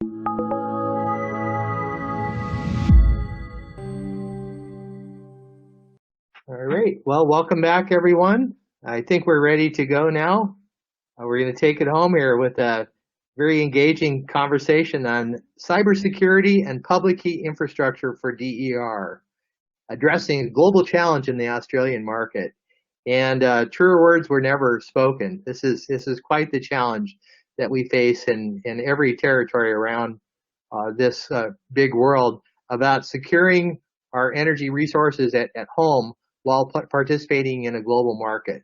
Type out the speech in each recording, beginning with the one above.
All right, well, welcome back, everyone. I think we're ready to go now. We're going to take it home here with a very engaging conversation on cybersecurity and public key infrastructure for DER, addressing a global challenge in the Australian market. And truer words were never spoken. This is quite the challenge that we face in every territory around this big world about securing our energy resources at home while participating in a global market.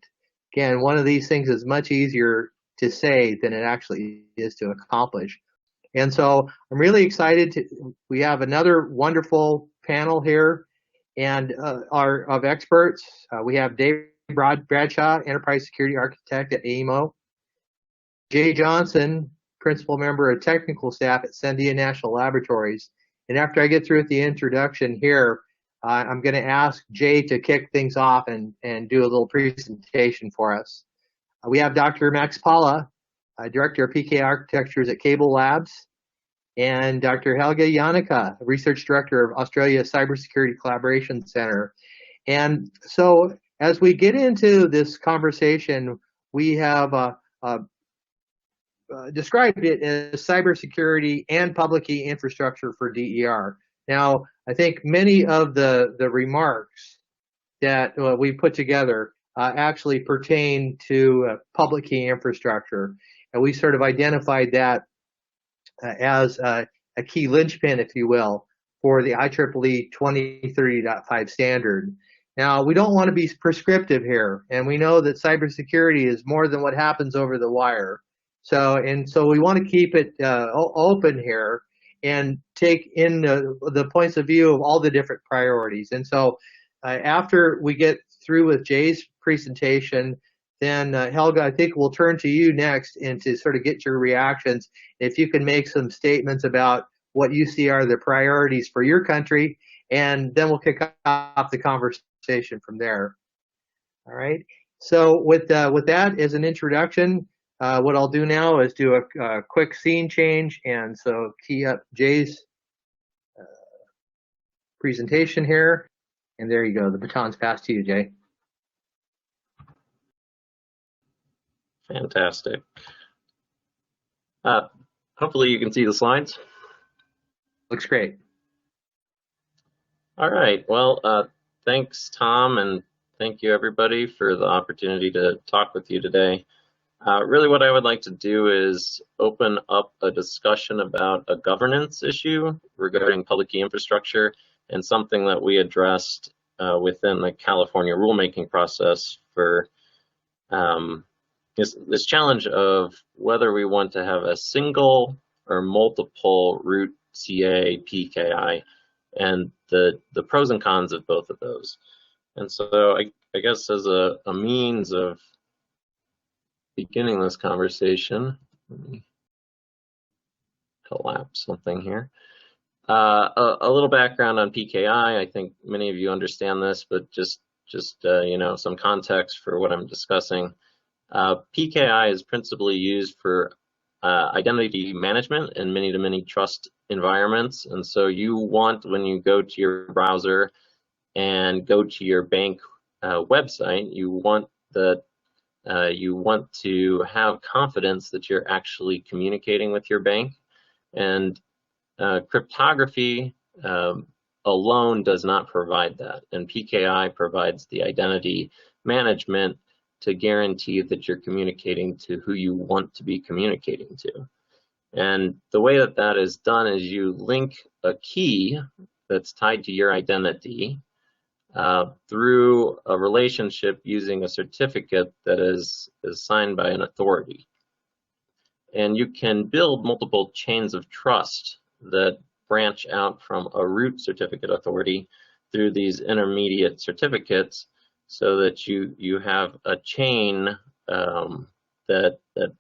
Again, one of these things is much easier to say than it actually is to accomplish. And so I'm really excited we have another wonderful panel here and of experts. We have Dave Bradshaw, Enterprise Security Architect at AEMO. Jay Johnson, Principal Member of Technical Staff at Sandia National Laboratories. And after I get through with the introduction here, I'm going to ask Jay to kick things off and do a little presentation for us. We have Dr. Max Pala, Director of PKI Architectures at CableLabs, and Dr. Helge Janicke, Research Director of Australia's Cybersecurity Collaboration Center. And so as we get into this conversation, we have described it as cybersecurity and public key infrastructure for DER. Now, I think many of the remarks that we put together actually pertain to public key infrastructure. And we sort of identified that as a key linchpin, if you will, for the IEEE 2030.5 standard. Now, we don't want to be prescriptive here, and we know that cybersecurity is more than what happens over the wire. So we want to keep it open here and take in the points of view of all the different priorities. And so after we get through with Jay's presentation, then Helge, I think we'll turn to you next and to sort of get your reactions. If you can make some statements about what you see are the priorities for your country, and then we'll kick off the conversation from there. All right. So with that as an introduction, what I'll do now is do a quick scene change, and so key up Jay's presentation here, and there you go. The baton's passed to you, Jay. Fantastic. Hopefully you can see the slides. Looks great. All right. Well, thanks, Tom, and thank you, everybody, for the opportunity to talk with you today. Really what I would like to do is open up a discussion about a governance issue regarding public key infrastructure and something that we addressed within the California rulemaking process for this challenge of whether we want to have a single or multiple root CA PKI and the pros and cons of both of those. And so I guess as a means of beginning this conversation, let me collapse something here. A little background on PKI. I think many of you understand this, but just you know, some context for what I'm discussing. PKI is principally used for identity management in many-to-many trust environments, and so you want, when you go to your browser and go to your bank website, you want to have confidence that you're actually communicating with your bank, and cryptography alone does not provide that, and PKI provides the identity management to guarantee that you're communicating to who you want to be communicating to. And the way that that is done is you link a key that's tied to your identity through a relationship using a certificate that is signed by an authority. And you can build multiple chains of trust that branch out from a root certificate authority through these intermediate certificates, so that you have a chain that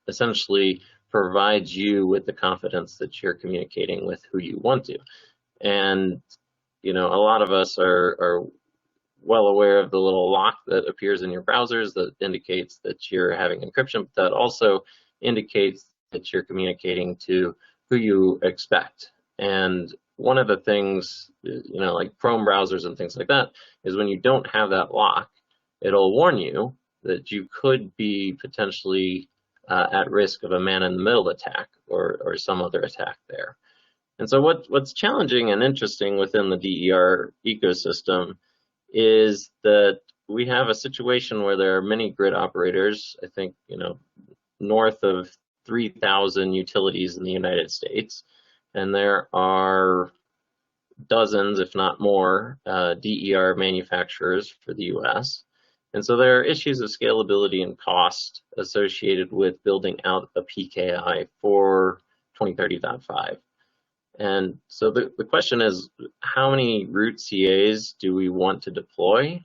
essentially provides you with the confidence that you're communicating with who you want to. And you know, a lot of us are well aware of the little lock that appears in your browsers that indicates that you're having encryption, but that also indicates that you're communicating to who you expect. And one of the things, like Chrome browsers and things like that, is when you don't have that lock, it'll warn you that you could be potentially at risk of a man-in-the-middle attack or some other attack there. And so what's challenging and interesting within the DER ecosystem is that we have a situation where there are many grid operators, I think, north of 3,000 utilities in the United States, and there are dozens, if not more, DER manufacturers for the US. And so there are issues of scalability and cost associated with building out a PKI for 2030.5. And so the question is, how many root CAs do we want to deploy?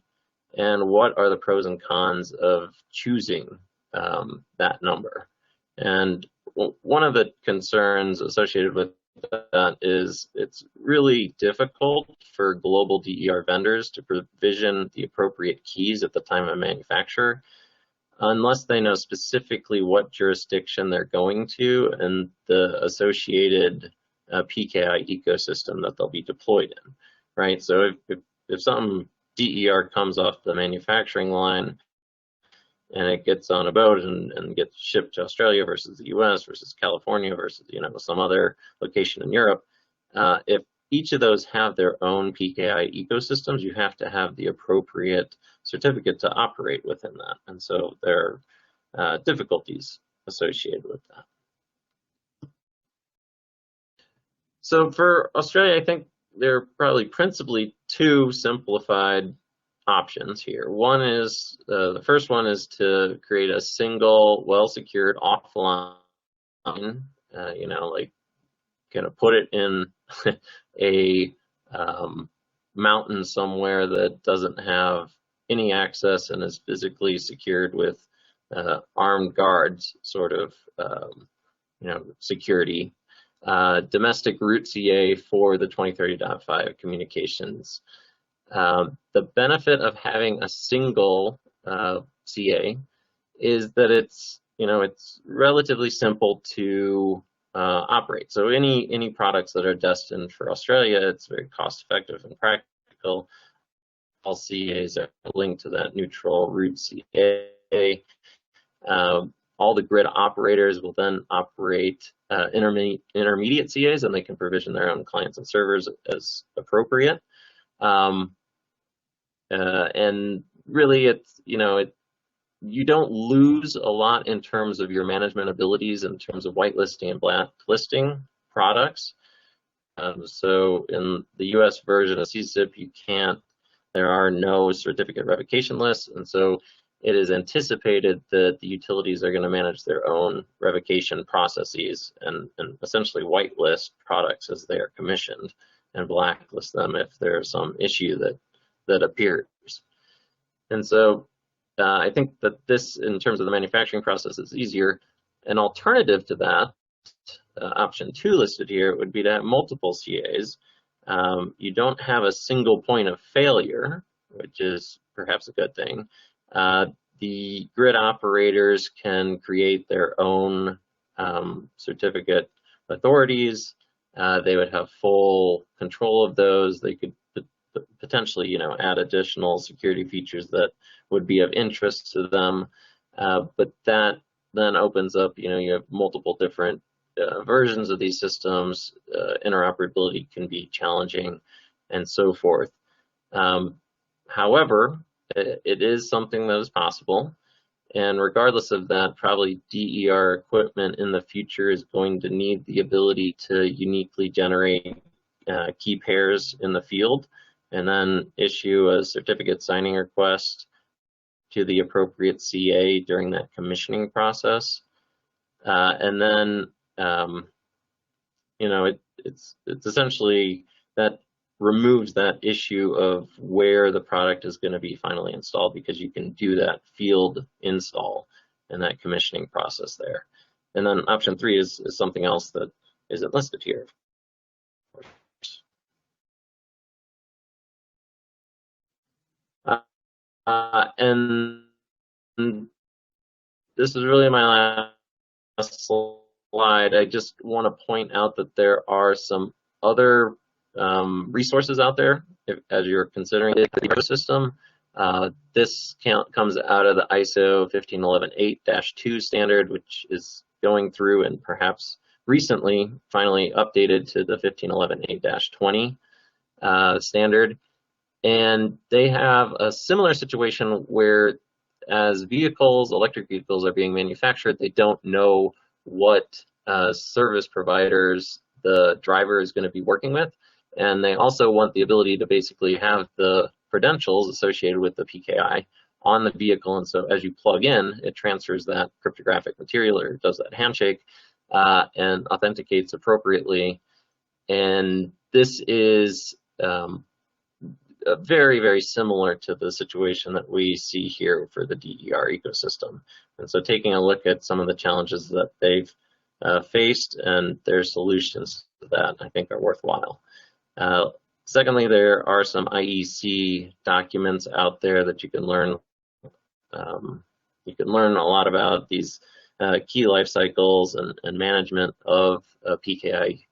And what are the pros and cons of choosing that number? And one of the concerns associated with that is it's really difficult for global DER vendors to provision the appropriate keys at the time of manufacture unless they know specifically what jurisdiction they're going to and the associated PKI ecosystem that they'll be deployed in, right? So if some DER comes off the manufacturing line and it gets on a boat and gets shipped to Australia versus the US versus California versus some other location in Europe, if each of those have their own PKI ecosystems, you have to have the appropriate certificate to operate within that. And so there are difficulties associated with that. So for Australia, I think there are probably principally two simplified options here. One is, the first one is to create a single, well-secured offline, like kind of put it in a mountain somewhere that doesn't have any access and is physically secured with armed guards, sort of, security. Domestic root CA for the 2030.5 communications. The benefit of having a single CA is that it's relatively simple to operate. So any products that are destined for Australia, it's very cost effective and practical. All CAs are linked to that neutral root CA. All the grid operators will then operate intermediate CAs, and they can provision their own clients and servers as appropriate. And really, it's you don't lose a lot in terms of your management abilities in terms of whitelisting and blacklisting products. So in the US version of CZIP, there are no certificate revocation lists, and so it is anticipated that the utilities are going to manage their own revocation processes and essentially whitelist products as they are commissioned and blacklist them if there's some issue that appears. And so I think that this, in terms of the manufacturing process, is easier. An alternative to that, option 2 listed here, would be to have multiple CAs. You don't have a single point of failure, which is perhaps a good thing. The grid operators can create their own certificate authorities. They would have full control of those. They could potentially, add additional security features that would be of interest to them. But that then opens up, you have multiple different versions of these systems. Interoperability can be challenging, and so forth. However, it is something that is possible, and regardless of that, probably DER equipment in the future is going to need the ability to uniquely generate key pairs in the field and then issue a certificate signing request to the appropriate CA during that commissioning process. And then, it's essentially that removes that issue of where the product is going to be finally installed, because you can do that field install and that commissioning process there. And then option 3 is something else that isn't listed here. And this is really my last slide, I just want to point out that there are some other resources out there as you're considering the ecosystem. This comes out of the ISO 15118-2 standard, which is going through and perhaps recently finally updated to the 15118-20 standard. And they have a similar situation where as vehicles, electric vehicles are being manufactured, they don't know what service providers the driver is going to be working with. And they also want the ability to basically have the credentials associated with the PKI on the vehicle. And so as you plug in, it transfers that cryptographic material or does that handshake and authenticates appropriately. And this is very, very similar to the situation that we see here for the DER ecosystem. And so taking a look at some of the challenges that they've faced and their solutions to that, I think are worthwhile. Secondly, there are some IEC documents out there that you can learn. You can learn a lot about these key life cycles and management of PKI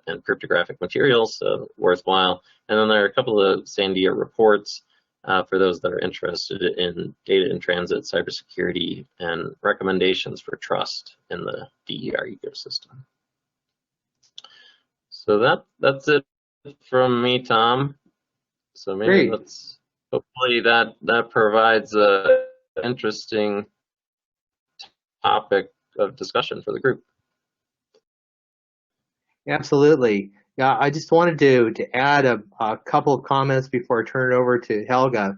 and cryptographic materials, so worthwhile. And then there are a couple of Sandia reports for those that are interested in data in transit, cybersecurity, and recommendations for trust in the DER ecosystem. So that's it from me, Tom. So maybe let's, hopefully that provides a interesting topic of discussion for the group. Absolutely. Yeah, I just wanted to add a couple of comments before I turn it over to Helge.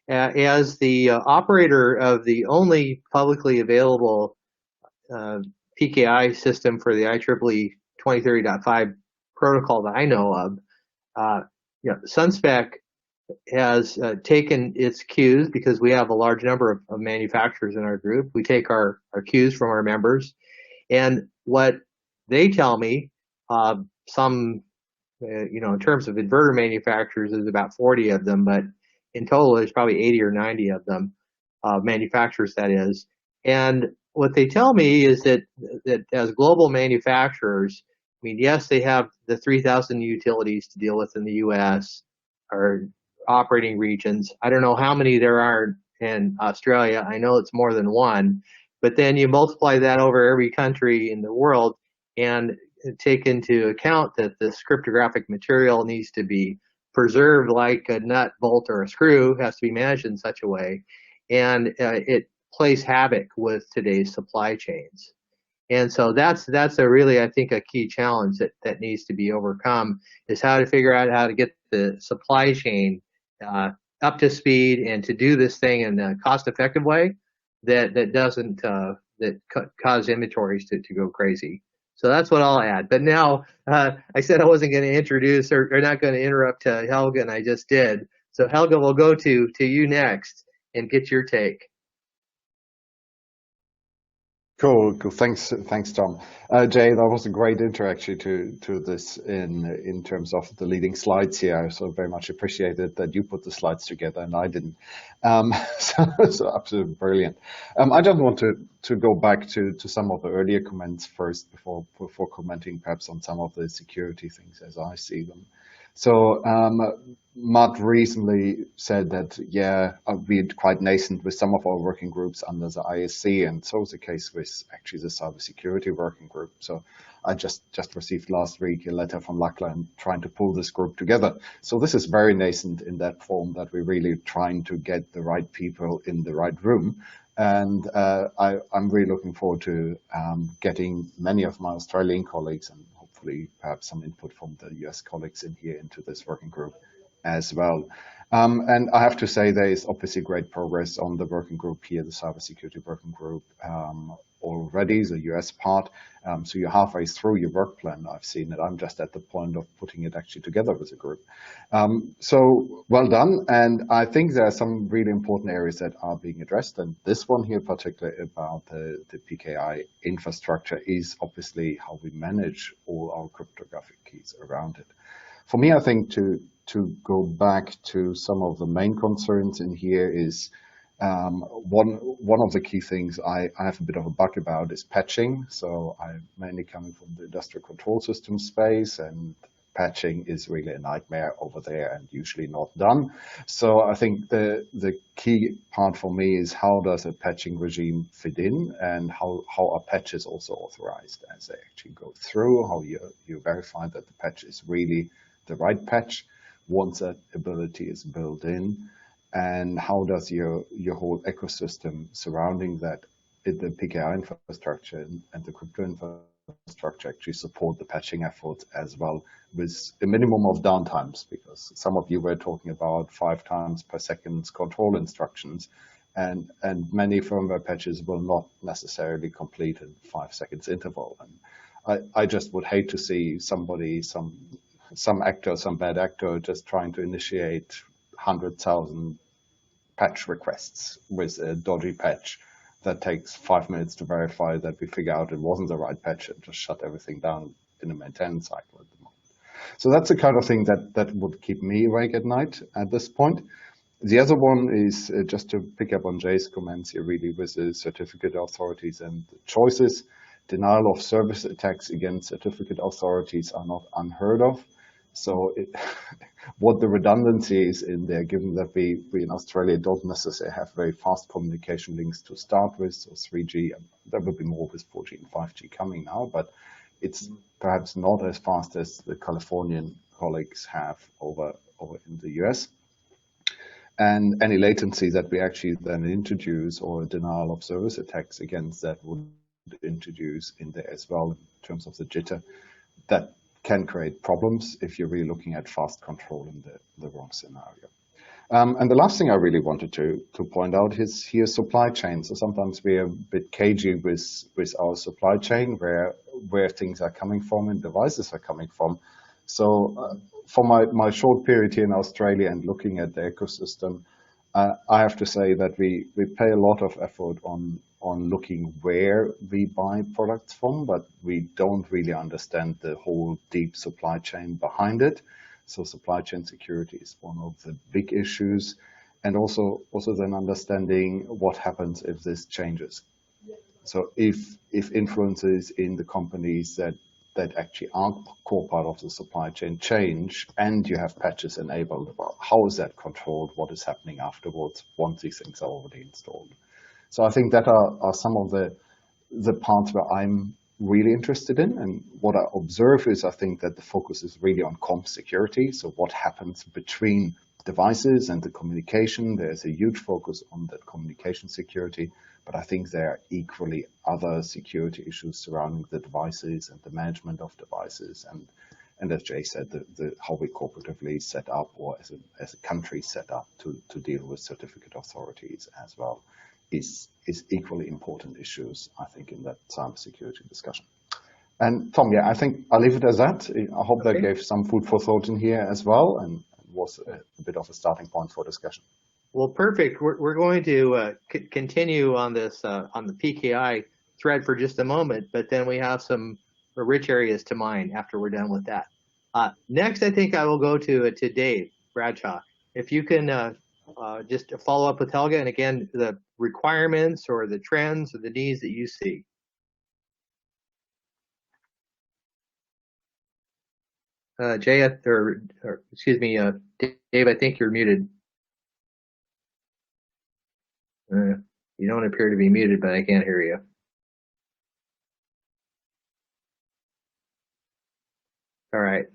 As the operator of the only publicly available PKI system for the IEEE 2030.5 protocol that I know of, SunSpec has taken its cues because we have a large number of manufacturers in our group. We take our cues from our members, and what they tell me, some, in terms of inverter manufacturers, there's about 40 of them, but in total, there's probably 80 or 90 of them, manufacturers, that is. And what they tell me is that as global manufacturers, I mean, yes, they have the 3,000 utilities to deal with in the U.S. or operating regions. I don't know how many there are in Australia. I know it's more than one, but then you multiply that over every country in the world and take into account that this cryptographic material needs to be preserved like a nut, bolt, or a screw, has to be managed in such a way, and it plays havoc with today's supply chains. And so that's a really, I think, a key challenge that needs to be overcome, is how to figure out how to get the supply chain up to speed and to do this thing in a cost-effective way that doesn't cause inventories to go crazy. So that's what I'll add. But now, I said I wasn't going to introduce or not going to interrupt Helge, and I just did. So Helge, we'll go to you next and get your take. Cool. Thanks, Tom. Jay, that was a great intro actually to this in terms of the leading slides here. So very much appreciated that you put the slides together and I didn't. So absolutely brilliant. I just want to go back to some of the earlier comments first before commenting perhaps on some of the security things as I see them. So Matt recently said that, yeah, we're quite nascent with some of our working groups under the ISC, and so is the case with actually the cybersecurity working group. So I just received last week a letter from Lachlan trying to pull this group together. So this is very nascent in that form that we're really trying to get the right people in the right room. And I'm really looking forward to getting many of my Australian colleagues and hopefully perhaps some input from the US colleagues in here into this working group as well. And I have to say there is obviously great progress on the working group here, the cybersecurity working group already, the US part. So you're halfway through your work plan. I've seen it. I'm just at the point of putting it actually together with a group. So well done. And I think there are some really important areas that are being addressed. And this one here, particularly about the PKI infrastructure, is obviously how we manage all our cryptographic keys around it. For me, I think to go back to some of the main concerns in here is One of the key things I have a bit of a bug about is patching. So I'm mainly coming from the industrial control system space, and patching is really a nightmare over there and usually not done. So I think the key part for me is how does a patching regime fit in, and how are patches also authorized as they actually go through, how you verify that the patch is really the right patch once that ability is built in. And how does your whole ecosystem surrounding that, the PKI infrastructure and the crypto infrastructure actually support the patching efforts as well, with a minimum of downtimes, because some of you were talking about 5 times per second control instructions, and many firmware patches will not necessarily complete in 5 seconds interval. And I just would hate to see somebody, some actor, some bad actor, just trying to initiate 100,000 patch requests with a dodgy patch that takes 5 minutes to verify that we figure out it wasn't the right patch and just shut everything down in a maintenance cycle at the moment. So that's the kind of thing that would keep me awake at night at this point. The other one is just to pick up on Jay's comments here, really, with the certificate authorities and the choices. Denial of service attacks against certificate authorities are not unheard of. So what the redundancy is in there, given that we in Australia don't necessarily have very fast communication links to start with, so 3G, there will be more with 4G and 5G coming now, but it's perhaps not as fast as the Californian colleagues have over in the US. And any latency that we actually then introduce, or denial of service attacks against that, would introduce in there as well in terms of the jitter. That can create problems if you're really looking at fast control in the wrong scenario. And the last thing I really wanted to point out is here supply chain. So sometimes we're a bit cagey with our supply chain, where things are coming from and devices are coming from. So for my short period here in Australia and looking at the ecosystem, I have to say that we pay a lot of effort on looking where we buy products from, but we don't really understand the whole deep supply chain behind it. So supply chain security is one of the big issues, and also then understanding what happens if this changes. So if influences in the companies that actually aren't core part of the supply chain change, and you have patches enabled, well, how is that controlled? What is happening afterwards once these things are already installed? So I think that are some of the parts where I'm really interested in. And what I observe is I think that the focus is really on comp security. So what happens between devices and the communication. There's a huge focus on that communication security, but I think there are equally other security issues surrounding the devices and the management of devices. And as Jay said, how we corporatively set up, or as a country set up to deal with certificate authorities as well, is equally important issues, I think, in that cybersecurity discussion. And Tom, yeah, I think I'll leave it as that. I hope that gave some food for thought in here as well, and was a bit of a starting point for discussion. Well, perfect. We're going to continue on this on the PKI thread for just a moment, but then we have some rich areas to mine after we're done with that. Next, I think I will go to Dave Bradshaw. If you can just follow up with Helge, and again, the requirements or the trends or the needs that you see. Jay, or excuse me, Dave, I think you're muted. You don't appear to be muted, but I can't hear you. All right.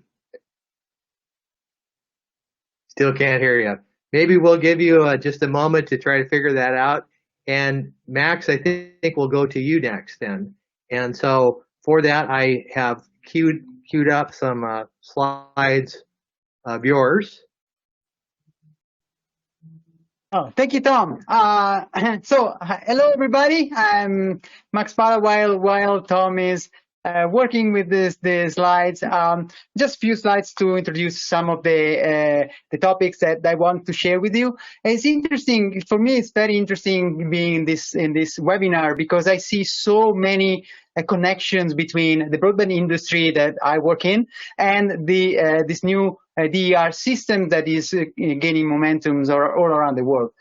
Still can't hear you. Maybe we'll give you just a moment to try to figure that out. And Max, I think we'll go to you next then. And so for that, I have queued up some slides of yours. Oh, thank you, Tom. So, hello, everybody. I'm Max Palawia, while Tom is working with the slides. Just a few slides to introduce some of the topics that I want to share with you. It's interesting for me. It's very interesting being in this webinar because I see so many connections between the broadband industry that I work in and this new DER system that is gaining momentum all around the world.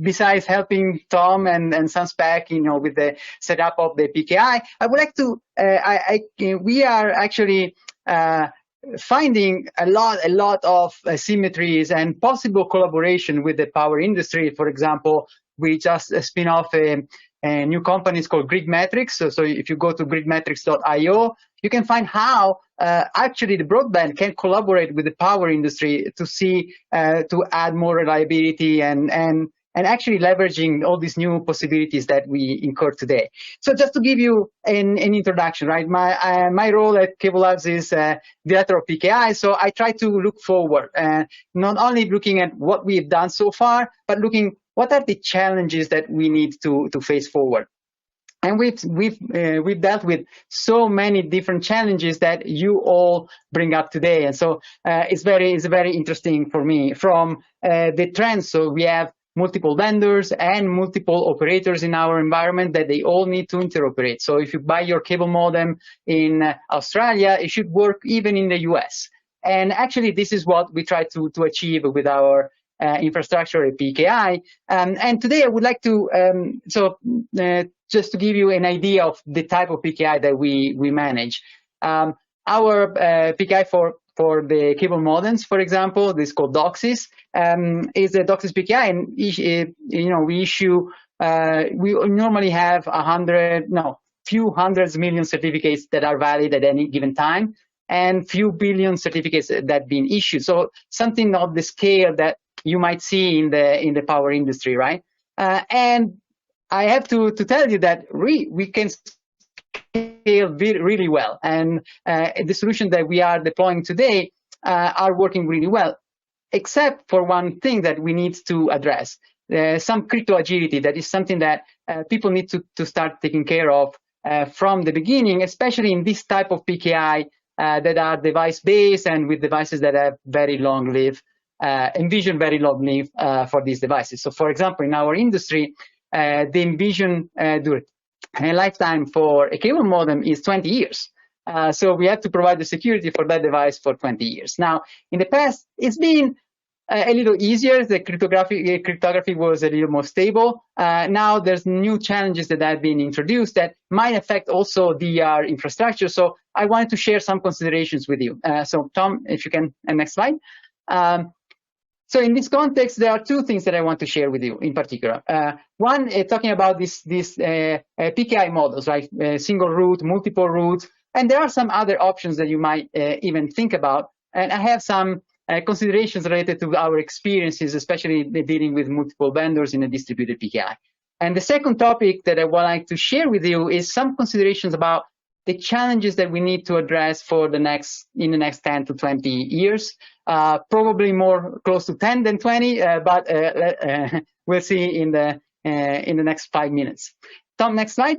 besides helping Tom and SunSpec, with the setup of the PKI, I would like to, we are actually finding a lot of symmetries and possible collaboration with the power industry. For example, we just spin off a new company called GridMetrics. So if you go to gridmetrics.io, you can find how actually the broadband can collaborate with the power industry to see to add more reliability and actually leveraging all these new possibilities that we incur today. So just to give you an introduction, right? My role at CableLabs is director of PKI, so I try to look forward, not only looking at what we've done so far, but looking what are the challenges that we need to face forward. And we've dealt with so many different challenges that you all bring up today, and so it's very interesting for me. From the trends, so we have multiple vendors and multiple operators in our environment that they all need to interoperate. So if you buy your cable modem in Australia, it should work even in the US. And actually, this is what we try to achieve with our infrastructure at PKI. And today I would like to, just to give you an idea of the type of PKI that we manage. Our PKI for the cable modems, for example, this is called DOCSIS, is a DOCSIS PKI, and we issue, we normally have few hundreds million certificates that are valid at any given time, and few billion certificates that have been issued. So something of the scale that you might see in the power industry, right? And I have to tell you that we can scale really well, and the solution that we are deploying today are working really well, except for one thing that we need to address, some crypto agility. That is something that people need to start taking care of from the beginning, especially in this type of PKI that are device-based and with devices that have very long life, envision very long life for these devices. So for example, in our industry, the envision lifetime for a cable modem is 20 years. So we have to provide the security for that device for 20 years. Now, in the past, it's been a little easier. The cryptography was a little more stable. Now there's new challenges that have been introduced that might affect also DR infrastructure. So I wanted to share some considerations with you. So Tom, if you can, next slide. So in this context, there are two things that I want to share with you in particular. One, talking about these PKI models, right? Single root, multiple root, and there are some other options that you might even think about. And I have some considerations related to our experiences, especially dealing with multiple vendors in a distributed PKI. And the second topic that I would like to share with you is some considerations about the challenges that we need to address in the next 10 to 20 years, probably more close to 10 than 20, but we'll see in the next 5 minutes. Tom, next slide.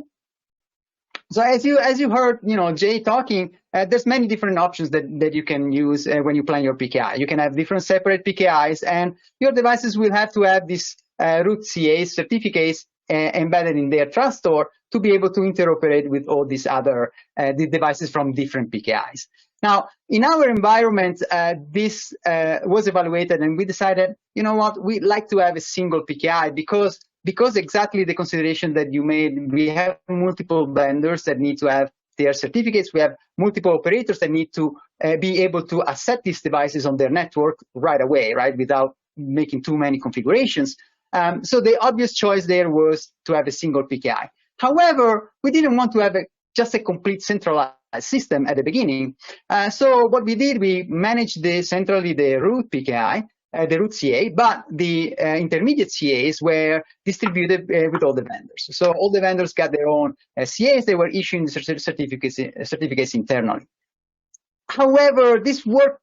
So as you heard, Jay talking, there's many different options that you can use when you plan your PKI. You can have different separate PKIs, and your devices will have to have these root CA certificates embedded in their trust store to be able to interoperate with all these other the devices from different PKIs. Now, in our environment, this was evaluated, and we decided, you know what, we'd like to have a single PKI because exactly the consideration that you made. We have multiple vendors that need to have their certificates. We have multiple operators that need to be able to accept these devices on their network right away, right, without making too many configurations. So the obvious choice there was to have a single PKI. However, we didn't want to have just a complete centralized system at the beginning. So what we did, we managed centrally the root PKI, the root CA, but the intermediate CAs were distributed with all the vendors. So all the vendors got their own CAs. They were issuing certificates internally. However, this worked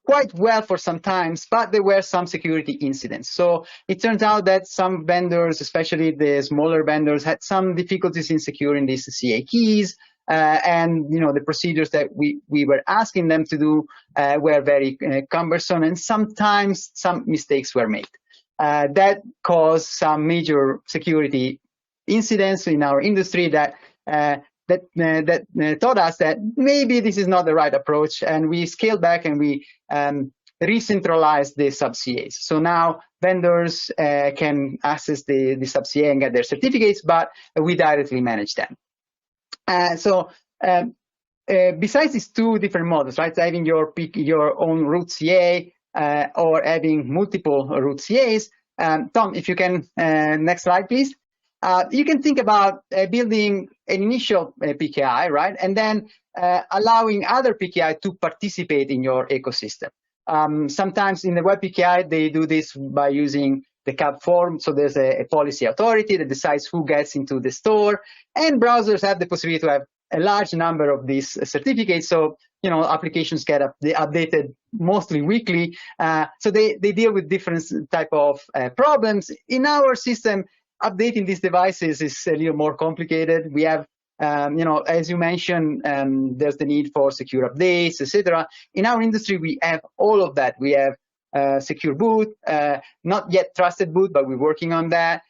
quite well for some times, but there were some security incidents. So it turns out that some vendors, especially the smaller vendors, had some difficulties in securing these CA keys. And the procedures that we were asking them to do were very cumbersome, and sometimes some mistakes were made. That caused some major security incidents in our industry that taught us that maybe this is not the right approach, and we scaled back and we re-centralize the sub-CAs. So now vendors can access the sub-CA and get their certificates, but we directly manage them. Besides these two different models, right, having your own root CA or having multiple root CAs, Tom, if you can, next slide, please. You can think about building an initial PKI, right, and then allowing other PKI to participate in your ecosystem. Sometimes in the web PKI, they do this by using the CAB form. So there's a policy authority that decides who gets into the store, and browsers have the possibility to have a large number of these certificates. So, you know, applications get updated mostly weekly. So they deal with different type of problems. In our system, updating these devices is a little more complicated. We have, you know, as you mentioned, there's the need for secure updates, etc. In our industry, we have all of that. We have secure boot, not yet trusted boot, but we're working on that.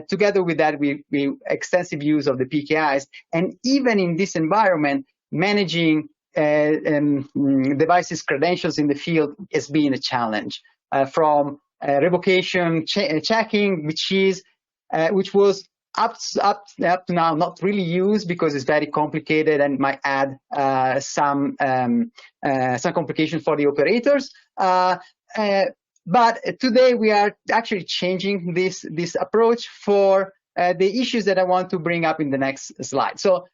Together with that, we extensive use of the PKIs, and even in this environment, managing devices' credentials in the field has been a challenge. From revocation checking, which was up to now not really used because it's very complicated and might add some complications for the operators. But today we are actually changing this approach for the issues that I want to bring up in the next slide. So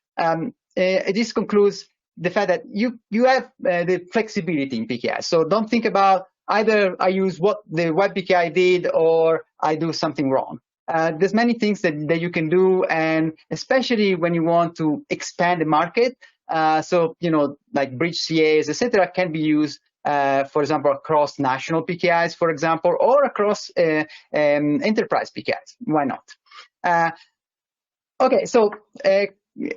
this concludes the fact that you have the flexibility in PKI. So don't think about either I use what the web PKI did or I do something wrong. There's many things that you can do, and especially when you want to expand the market. So, you know, like bridge CAs, etc., can be used, for example, across national PKIs, for example, or across enterprise PKIs. Why not? Okay, so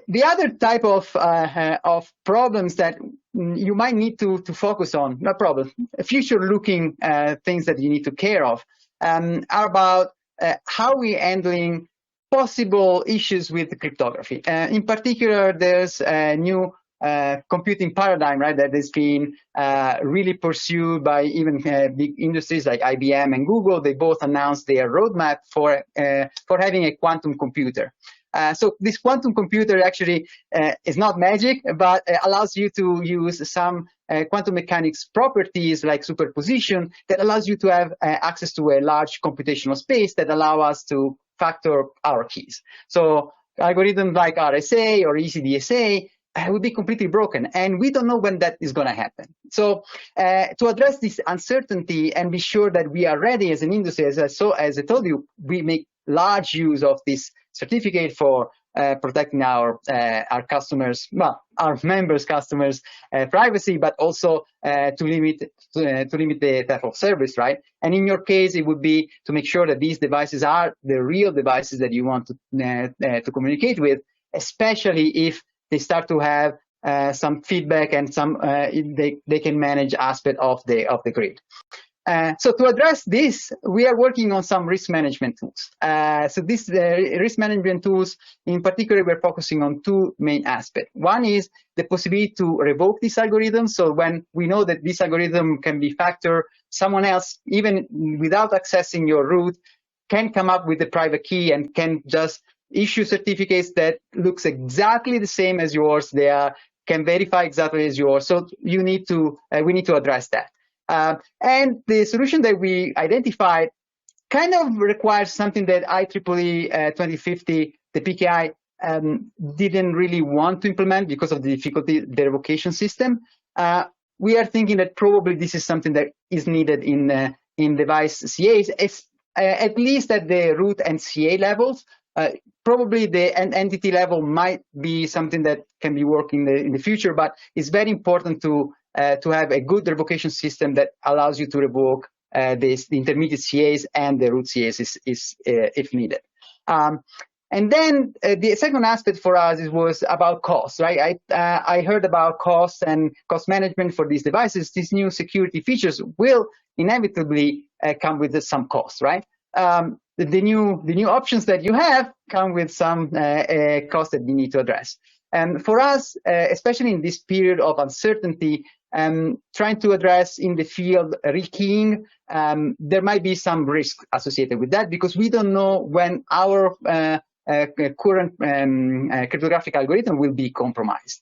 the other type of problems that you might need to focus on, no problem, future-looking things that you need to care of, are about how we're handling possible issues with cryptography. In particular, there's a new computing paradigm, right, that has been really pursued by even big industries like IBM and Google. They both announced their roadmap for having a quantum computer. So this quantum computer actually is not magic, but allows you to use some quantum mechanics properties like superposition that allows you to have access to a large computational space that allow us to factor our keys. So algorithms like RSA or ECDSA would be completely broken, and we don't know when that is going to happen. So to address this uncertainty and be sure that we are ready as an industry, as I told you, we make large use of this certificate for protecting our customers, well, our members' customers' privacy, but also to limit the theft of service, right? And in your case, it would be to make sure that these devices are the real devices that you want to communicate with, especially if they start to have some feedback and some they can manage aspect of the grid. So to address this, we are working on some risk management tools. So these risk management tools, in particular, we're focusing on two main aspects. One is the possibility to revoke these algorithms. So when we know that this algorithm can be factored, someone else, even without accessing your root, can come up with the private key and can just issue certificates that looks exactly the same as yours. They can verify exactly as yours. So we need to address that. And the solution that we identified kind of requires something that IEEE 2050, the PKI, didn't really want to implement because of the difficulty, the revocation system. We are thinking that probably this is something that is needed in device CAs, at least at the root and CA levels. Probably the entity level might be something that can be working in the future, but it's very important to have a good revocation system that allows you to revoke the intermediate CAs and the root CAs if needed. And then the second aspect for us was about cost, right? I heard about cost and cost management for these devices. These new security features will inevitably come with some cost, right? The new options that you have come with some cost that we need to address. And for us, especially in this period of uncertainty, trying to address in the field rekeying. There might be some risk associated with that because we don't know when our current cryptographic algorithm will be compromised.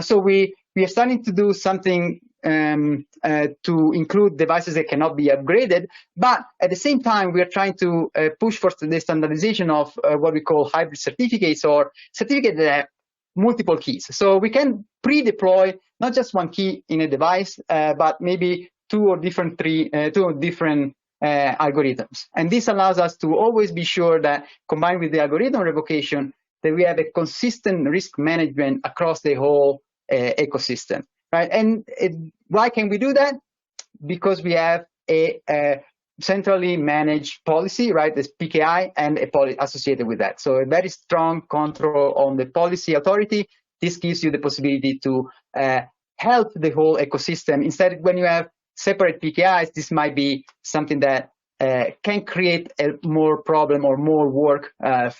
So we are starting to do something to include devices that cannot be upgraded, but at the same time we are trying to push for the standardization of what we call hybrid certificates, or certificates that have multiple keys. So we can pre-deploy not just one key in a device, but maybe two different algorithms. And this allows us to always be sure that, combined with the algorithm revocation, that we have a consistent risk management across the whole ecosystem, right? And why can we do that? Because we have a centrally managed policy, right? There's PKI and a policy associated with that. So a very strong control on the policy authority. This gives you the possibility to help the whole ecosystem. Instead, when you have separate PKIs, this might be something that can create a more problem or more work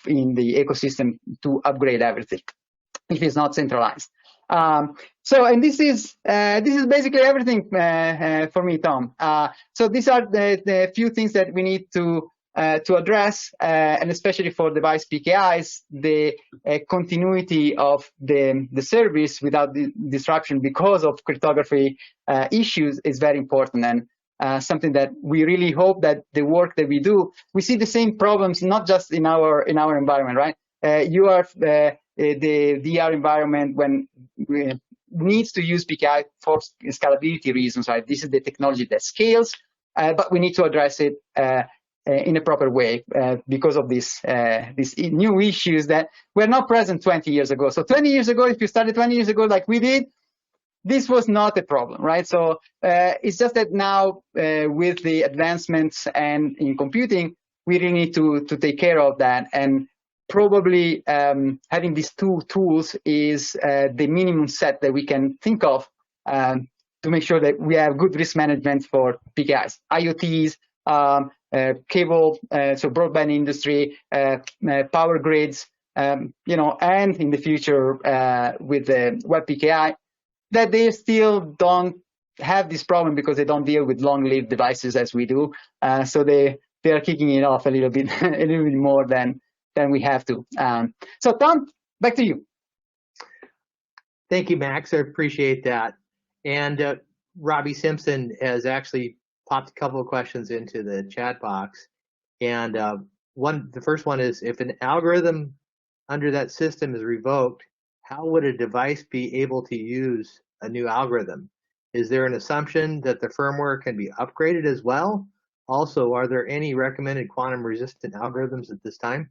in the ecosystem to upgrade everything if it's not centralized. And this is basically everything for me, Tom. So these are the few things that we need to address, and especially for device PKIs, the continuity of the service without the disruption because of cryptography issues is very important, and something that we really hope that the work that we do, we see the same problems not just in our environment, right? You are the DR environment when needs to use PKI for scalability reasons, right? This is the technology that scales, but we need to address it in a proper way because of these new issues that were not present 20 years ago. So 20 years ago, if you started 20 years ago like we did, this was not a problem, right? So it's just that now with the advancements and in computing, we really need to take care of that. And probably having these two tools is the minimum set that we can think of to make sure that we have good risk management for PKIs, IoTs, cable, so broadband industry, power grids, and in the future with the web PKI, that they still don't have this problem because they don't deal with long-lived devices as we do. So they are kicking it off a little bit more than we have to. So Tom, back to you. Thank you, Max. I appreciate that. And Robbie Simpson has actually popped a couple of questions into the chat box. And the first one is, if an algorithm under that system is revoked, how would a device be able to use a new algorithm? Is there an assumption that the firmware can be upgraded as well? Also, are there any recommended quantum resistant algorithms at this time?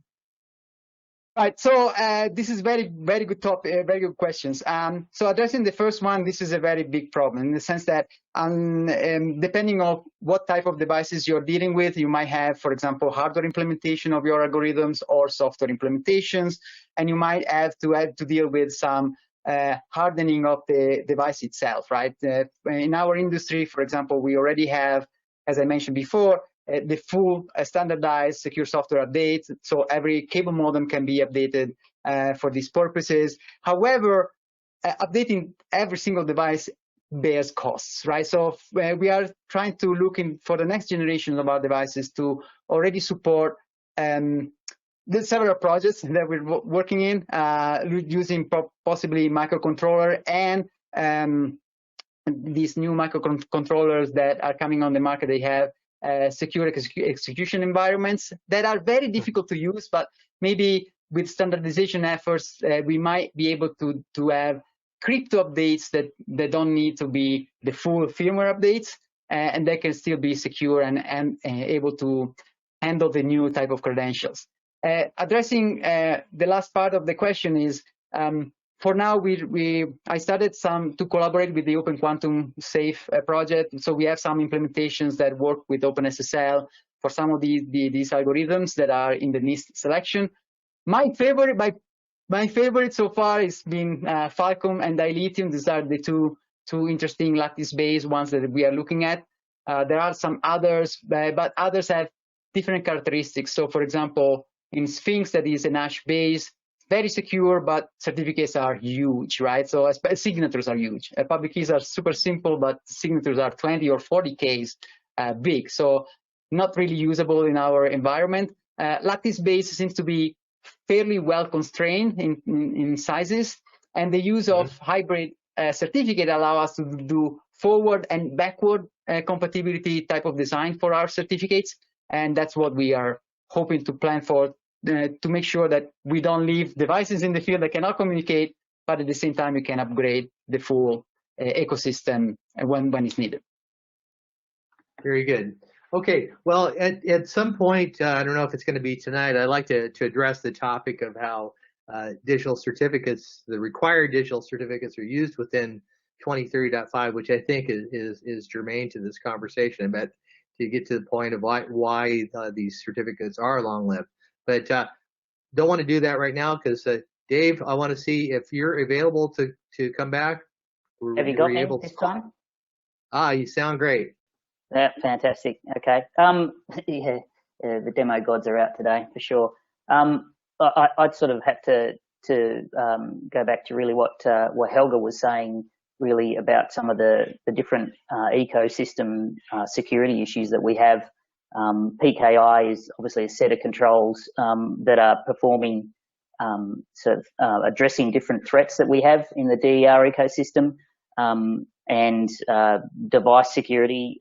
Right, so this is very good topic, very good questions. So addressing the first one, this is a very big problem in the sense that depending on what type of devices you're dealing with, you might have, for example, hardware implementation of your algorithms or software implementations, and you might have to deal with some hardening of the device itself, right? In our industry, for example, we already have, as I mentioned before, the full standardized secure software update. So every cable modem can be updated for these purposes. However, updating every single device bears costs, right? So we are trying to look for the next generation of our devices to already support there's several projects that we're working in using possibly microcontroller and these new microcontrollers that are coming on the market. They have secure execution environments that are very difficult to use, but maybe with standardization efforts, we might be able to have crypto updates that don't need to be the full firmware updates, and they can still be secure and able to handle the new type of credentials. Addressing the last part of the question is, for now, I started to collaborate with the Open Quantum Safe project. So we have some implementations that work with OpenSSL for some of these algorithms that are in the NIST selection. My favorite so far has been Falcom and Dilithium. These are the two interesting lattice-based ones that we are looking at. There are some others, but others have different characteristics. So for example, in Sphinx, that is an hash base, very secure, but certificates are huge, right? So signatures are huge. Public keys are super simple, but signatures are 20 or 40 Ks big. So not really usable in our environment. Lattice-based seems to be fairly well constrained in sizes, and the use of hybrid certificate allow us to do forward and backward compatibility type of design for our certificates, and that's what we are hoping to plan for, to make sure that we don't leave devices in the field that cannot communicate, but at the same time we can upgrade the full ecosystem when it's needed. Very good. Okay, well, at some point, I don't know if it's going to be tonight, I'd like to address the topic of how digital certificates, the required digital certificates, are used within 2030.5, which I think is germane to this conversation. But to get to the point of why these certificates are long-lived. But don't want to do that right now because Dave, I want to see if you're available to come back. Have you got me this time? Ah, you sound great. Yeah, fantastic. Okay. Yeah, the demo gods are out today for sure. I'd sort of have to go back to really what Helge was saying, really about some of the different ecosystem security issues that we have. PKI is obviously a set of controls that are performing addressing different threats that we have in the DER ecosystem. And device security,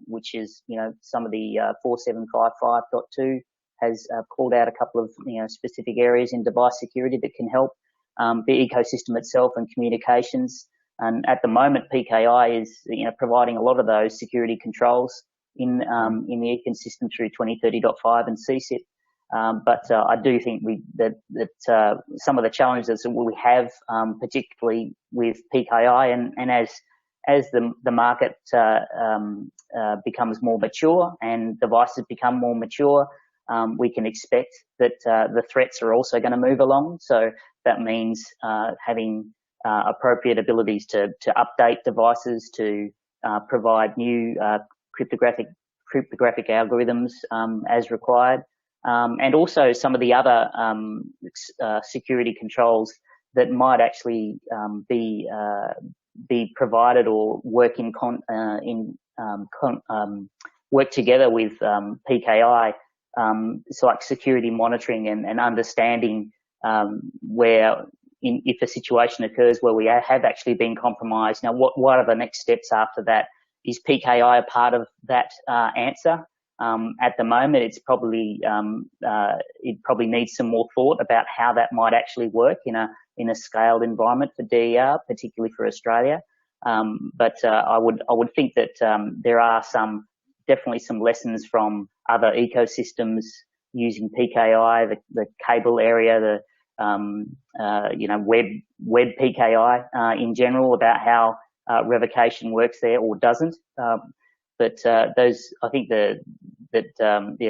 which is, some of the 4755.2 has called out a couple of, specific areas in device security that can help the ecosystem itself and communications. And at the moment, PKI is, providing a lot of those security controls in the ecosystem through 2030.5 and CCIP. But I do think that some of the challenges that we have, particularly with PKI, and as the market becomes more mature and devices become more mature, we can expect that the threats are also going to move along. So that means having appropriate abilities to update devices, to provide new cryptographic algorithms as required, and also some of the other security controls that might actually be provided or work work together with PKI, so like security monitoring and understanding where, if a situation occurs where we have actually been compromised. Now, what are the next steps after that? Is PKI a part of that answer? At the moment, it's probably it probably needs some more thought about how that might actually work in a scaled environment for DER, particularly for Australia. But I would think that there are definitely some lessons from other ecosystems using PKI, the cable area, the web PKI in general, about how revocation works there or doesn't. But those, I think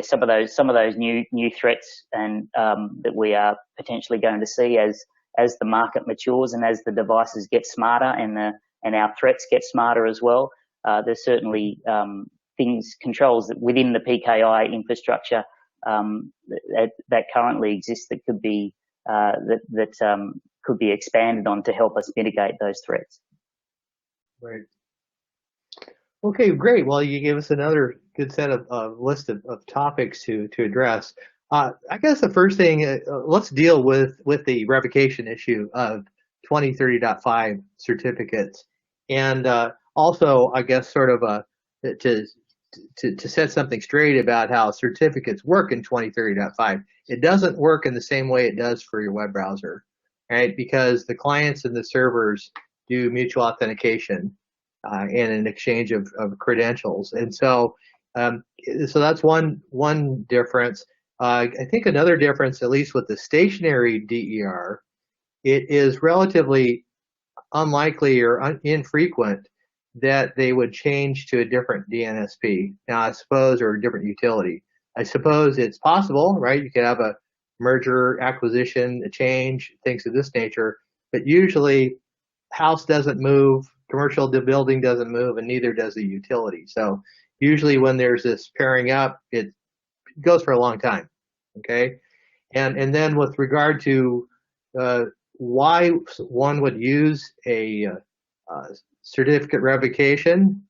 some of those new threats and that we are potentially going to see as the market matures and as the devices get smarter and our threats get smarter as well. There's certainly controls that within the PKI infrastructure that currently exists that could be could be expanded on to help us mitigate those threats. Right. Okay, great. Well, you gave us another good set of list of topics to address. I guess the first thing, let's deal with the revocation issue of 2030.5 certificates, and also, I guess, sort of to set something straight about how certificates work in 2030.5. It doesn't work in the same way it does for your web browser, right? Because the clients and the servers do mutual authentication and an exchange of credentials, and so that's one difference. I think another difference, at least with the stationary DER, it is relatively unlikely or infrequent that they would change to a different DNSP. Now, I suppose, or a different utility. I suppose it's possible, right? You could have a merger, acquisition, a change, things of this nature, but usually house doesn't move, commercial building doesn't move, and neither does the utility. So usually when there's this pairing up, it goes for a long time, okay? And then with regard to why one would use a certificate revocation?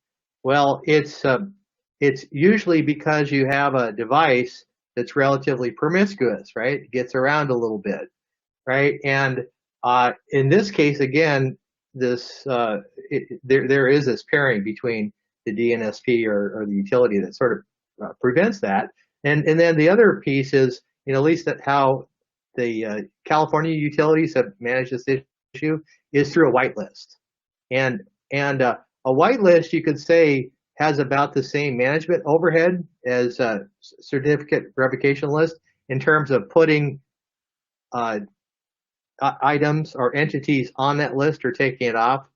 Well, it's usually because you have a device that's relatively promiscuous, right? It gets around a little bit, right? And in this case, again, there is this pairing between the DNSP or the utility that sort of prevents that. And then the other piece is, at least that how the California utilities have managed this issue is through a whitelist. And a whitelist, you could say, has about the same management overhead as a certificate revocation list in terms of putting items or entities on that list or taking it off.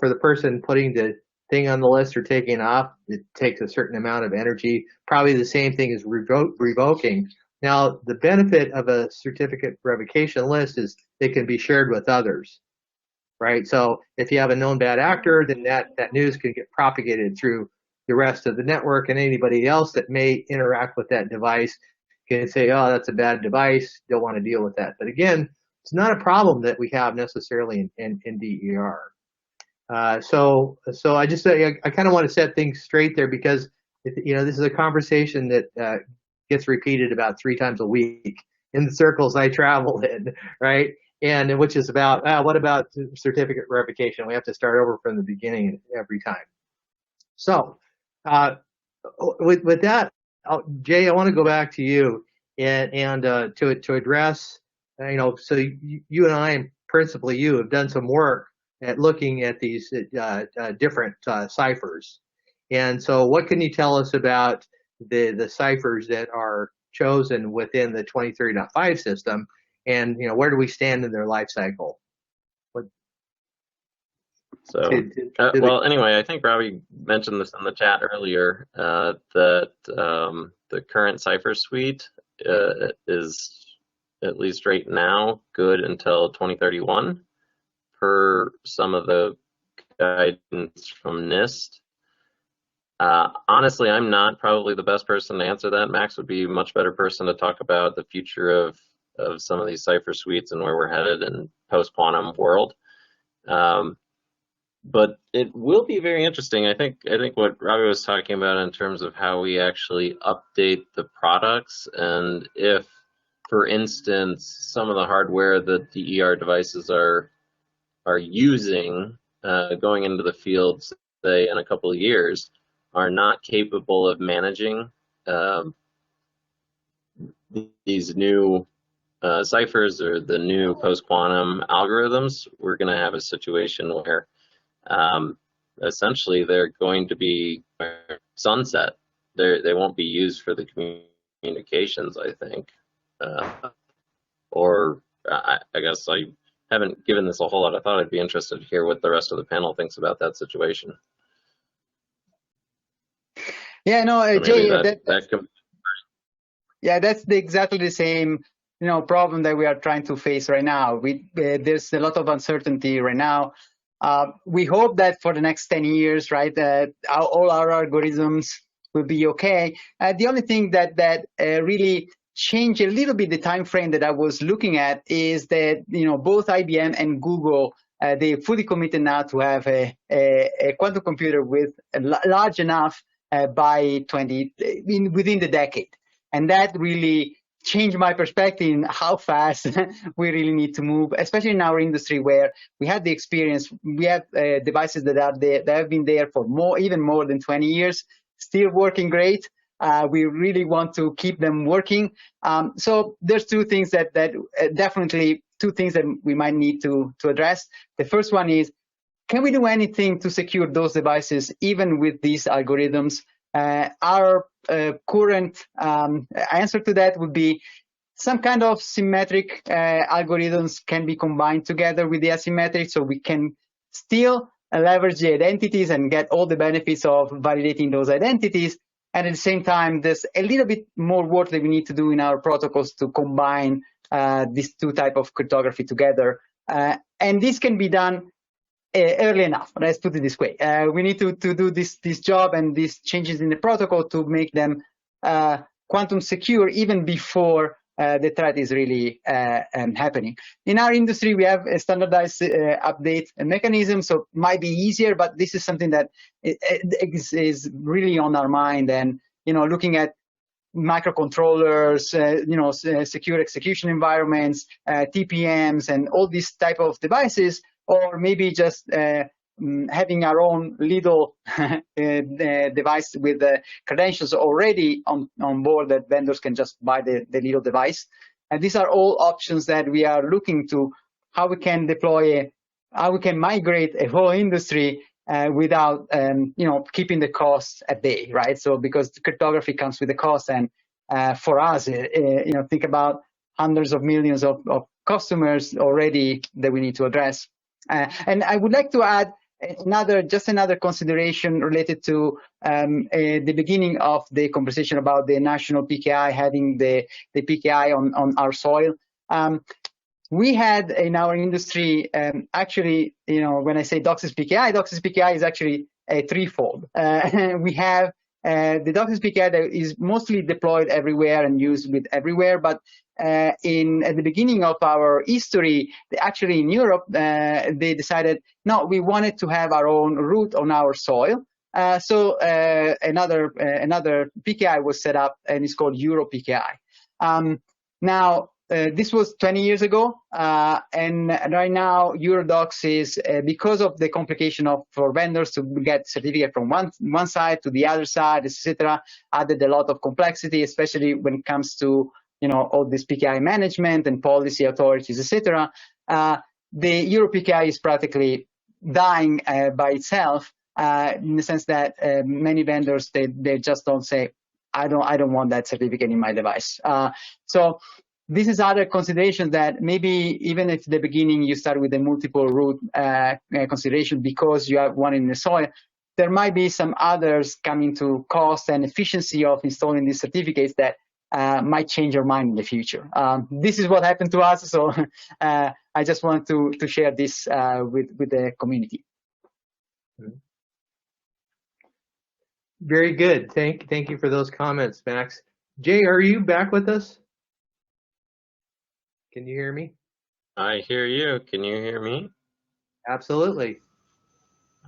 For the person putting the thing on the list or taking it off, it takes a certain amount of energy. Probably the same thing as revoking. Now, the benefit of a certificate revocation list is it can be shared with others, right? So if you have a known bad actor, then that news can get propagated through the rest of the network, and anybody else that may interact with that device can say, oh, that's a bad device, don't want to deal with that. But again, it's not a problem that we have necessarily in DER. So I just I kind of want to set things straight there, because this is a conversation that gets repeated about 3 times a week in the circles I travel in, right? And which is about what about certificate revocation? We have to start over from the beginning every time. So with that, Jay, I want to go back to you and to address, so you and I, and principally you, have done some work at looking at these different ciphers. And so what can you tell us about the ciphers that are chosen within the 23.5 system, and where do we stand in their life cycle? So, well, anyway, I think Robbie mentioned this in the chat earlier, that the current Cipher suite is, at least right now, good until 2031 per some of the guidance from NIST. Honestly, I'm not probably the best person to answer that. Max would be a much better person to talk about the future of some of these Cipher suites and where we're headed in post-quantum world. But it will be very interesting. I think what Robbie was talking about in terms of how we actually update the products, and if, for instance, some of the hardware that DER devices are using going into the field, say in a couple of years, are not capable of managing these new ciphers or the new post-quantum algorithms, we're going to have a situation where essentially they're going to be sunset. They won't be used for the communications, I think. Or I guess I haven't given this a whole lot of thought. I'd be interested to hear what the rest of the panel thinks about that situation. Yeah, no, so Jay, that's exactly the same problem that we are trying to face right now. There's a lot of uncertainty right now. We hope that for the next 10 years, right, all our algorithms will be okay. The only thing that really changed a little bit the time frame that I was looking at is that both IBM and Google, they fully committed now to have a quantum computer with large enough by within the decade, and that really changed my perspective in how fast we really need to move, especially in our industry where we had the experience. We have devices that have been there for even more than 20 years, still working great. We really want to keep them working. So there's two things that definitely two things that we might need to address. The first one is, can we do anything to secure those devices even with these algorithms? Our current answer to that would be some kind of symmetric algorithms can be combined together with the asymmetric, so we can still leverage the identities and get all the benefits of validating those identities. And at the same time, there's a little bit more work that we need to do in our protocols to combine these two types of cryptography together. And this can be done early enough. Let's put it this way. We need to do this job and these changes in the protocol to make them quantum secure even before the threat is really happening. In our industry, we have a standardized update mechanism, so it might be easier, but this is something that is really on our mind. And looking at microcontrollers, secure execution environments, TPMs, and all these type of devices, or maybe just having our own little device with the credentials already on board that vendors can just buy the little device. And these are all options that we are looking to how we can deploy, how we can migrate a whole industry without keeping the costs at bay, right? So because cryptography comes with a cost, and for us, think about hundreds of millions of customers already that we need to address. And I would like to add another consideration related to the beginning of the conversation about the national PKI having the PKI on our soil. We had in our industry, actually, when I say DOCSIS PKI is actually a threefold. We have the DOCSIS PKI that is mostly deployed everywhere and used with everywhere, but at the beginning of our history, actually in Europe, they decided, no, we wanted to have our own root on our soil. So another PKI was set up, and it's called Euro PKI. Now, this was 20 years ago, and right now Eurodocs is, because of the complication for vendors to get certificate from one side to the other side, etc., added a lot of complexity, especially when it comes to all this PKI management and policy authorities, etc. The Euro PKI is practically dying by itself, in the sense that many vendors they just don't say, I don't want that certificate in my device. So this is other consideration that maybe even if at the beginning you start with a multiple root consideration because you have one in the soil, there might be some others coming to cost and efficiency of installing these certificates that might change your mind in the future. This is what happened to us, so I just want to share this with the community. Very good. Thank you for those comments, Max. Jay, are you back with us? Can you hear me? I hear you. Can you hear me? Absolutely.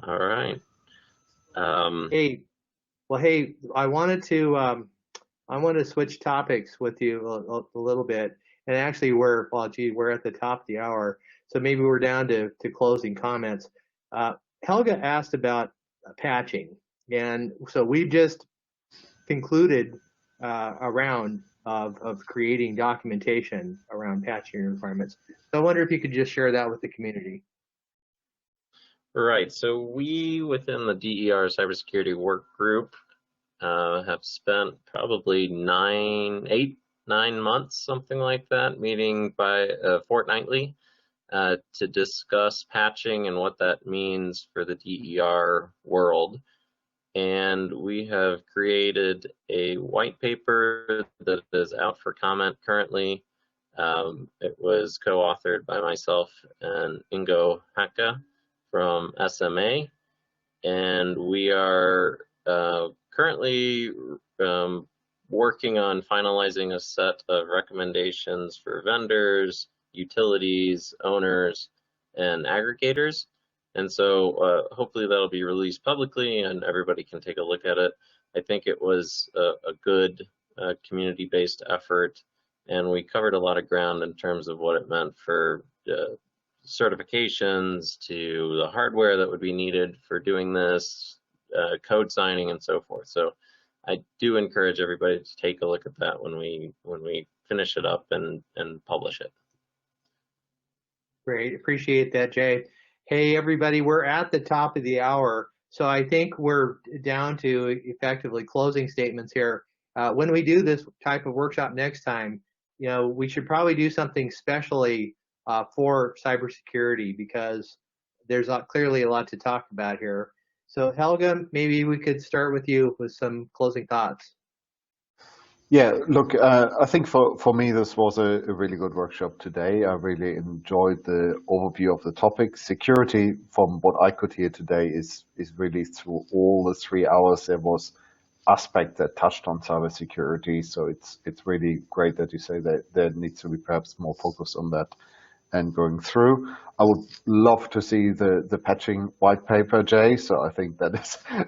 All right. Hey, I wanted to switch topics with you a little bit, and actually we're at the top of the hour, so maybe we're down to closing comments. Helge asked about patching, and so we've just concluded a round of creating documentation around patching requirements. So I wonder if you could just share that with the community. Right. So we within the DER cybersecurity work group have spent probably 9 months, something like that, meeting by fortnightly to discuss patching and what that means for the DER world. And we have created a white paper that is out for comment currently. It was co-authored by myself and Ingo Hacke from SMA, and we are currently working on finalizing a set of recommendations for vendors, utilities, owners, and aggregators. And so hopefully that'll be released publicly and everybody can take a look at it. I think it was a good community-based effort, and we covered a lot of ground in terms of what it meant for certifications to the hardware that would be needed for doing this, code signing, and so forth. So I do encourage everybody to take a look at that when we finish it up and publish it. Great, appreciate that, Jay. Hey, everybody, we're at the top of the hour, so I think we're down to effectively closing statements here. When we do this type of workshop next time, we should probably do something specially for cybersecurity, because there's clearly a lot to talk about here. So Helge, maybe we could start with you with some closing thoughts. Yeah, look, I think for me this was a really good workshop today. I really enjoyed the overview of the topic. Security, from what I could hear today, is really through all the 3 hours there was aspect that touched on cybersecurity. So it's really great that you say that there needs to be perhaps more focus on that and going through. I would love to see the patching white paper, Jay. So I think that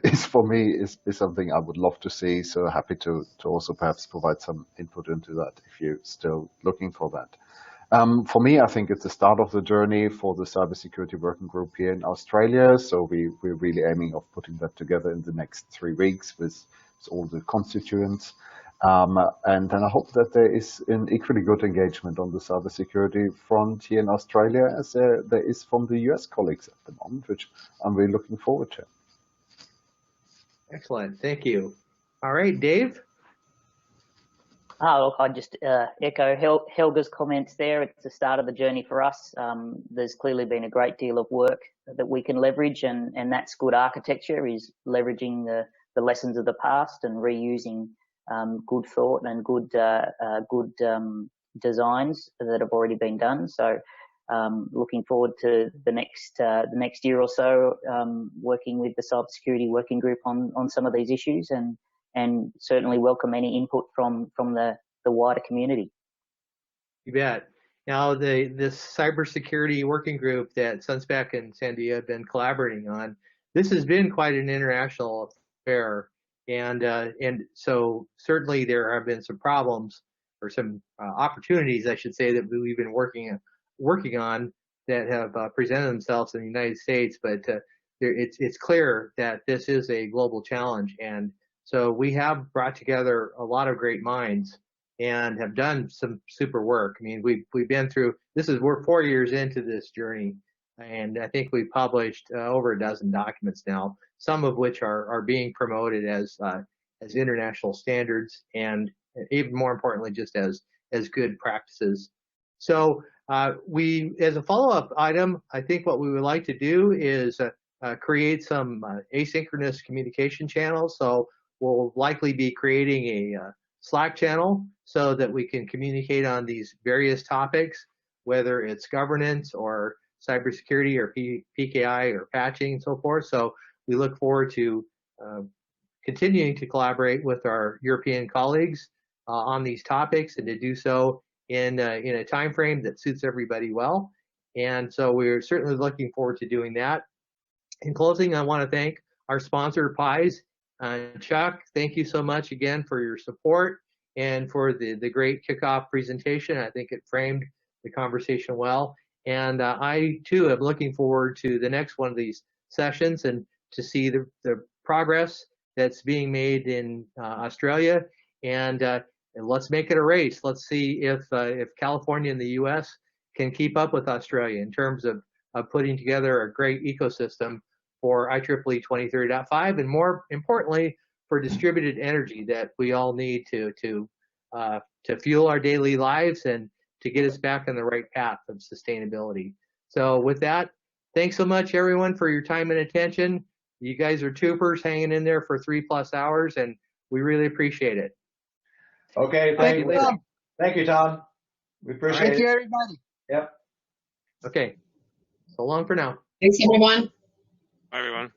is for me is something I would love to see. So happy to also perhaps provide some input into that if you're still looking for that. For me, I think it's the start of the journey for the Cybersecurity Working Group here in Australia. So we're really aiming of putting that together in the next 3 weeks with all the constituents. And then I hope that there is an equally good engagement on the cybersecurity front here in Australia as there is from the US colleagues at the moment, which I'm really looking forward to. Excellent. Thank you. All right, Dave. Look, I just echo Helge's comments there. It's the start of the journey for us. There's clearly been a great deal of work that we can leverage, and that's good architecture, is leveraging the lessons of the past and reusing good thought and good designs that have already been done. So looking forward to the next year or so, working with the Cybersecurity Working Group on some of these issues, and certainly welcome any input from the wider community. You bet. Now, this cybersecurity working group that SunSpec and Sandia have been collaborating on, this has been quite an international affair, and so certainly there have been some problems or some opportunities, I should say, that we've been working on that have presented themselves in the United States. But it's clear that this is a global challenge, and so we have brought together a lot of great minds and have done some super work. I mean, we've been through this. We're 4 years into this journey, and I think we've published over a dozen documents now, some of which are being promoted as international standards, and even more importantly, just as good practices. So we, as a follow-up item, I think what we would like to do is create some asynchronous communication channels. So we'll likely be creating a Slack channel so that we can communicate on these various topics, whether it's governance or cybersecurity or PKI or patching and so forth. So we look forward to continuing to collaborate with our European colleagues on these topics, and to do so in a time frame that suits everybody well. And so we're certainly looking forward to doing that. In closing, I want to thank our sponsor, PXiSE. Chuck, thank you so much again for your support and for the great kickoff presentation. I think it framed the conversation well. And I, too, am looking forward to the next one of these sessions and to see the progress that's being made in Australia. And let's make it a race. Let's see if California and the U.S. can keep up with Australia in terms of putting together a great ecosystem for IEEE 2030.5, and more importantly, for distributed energy that we all need to fuel our daily lives and to get us back on the right path of sustainability. So with that, thanks so much, everyone, for your time and attention. You guys are troopers, hanging in there for 3+ hours, and we really appreciate it. Okay, thank you, Tom. Thank you, Tom. We appreciate it. Thank you, everybody. Yep. Okay, so long for now. Thanks, everyone. Bye, everyone.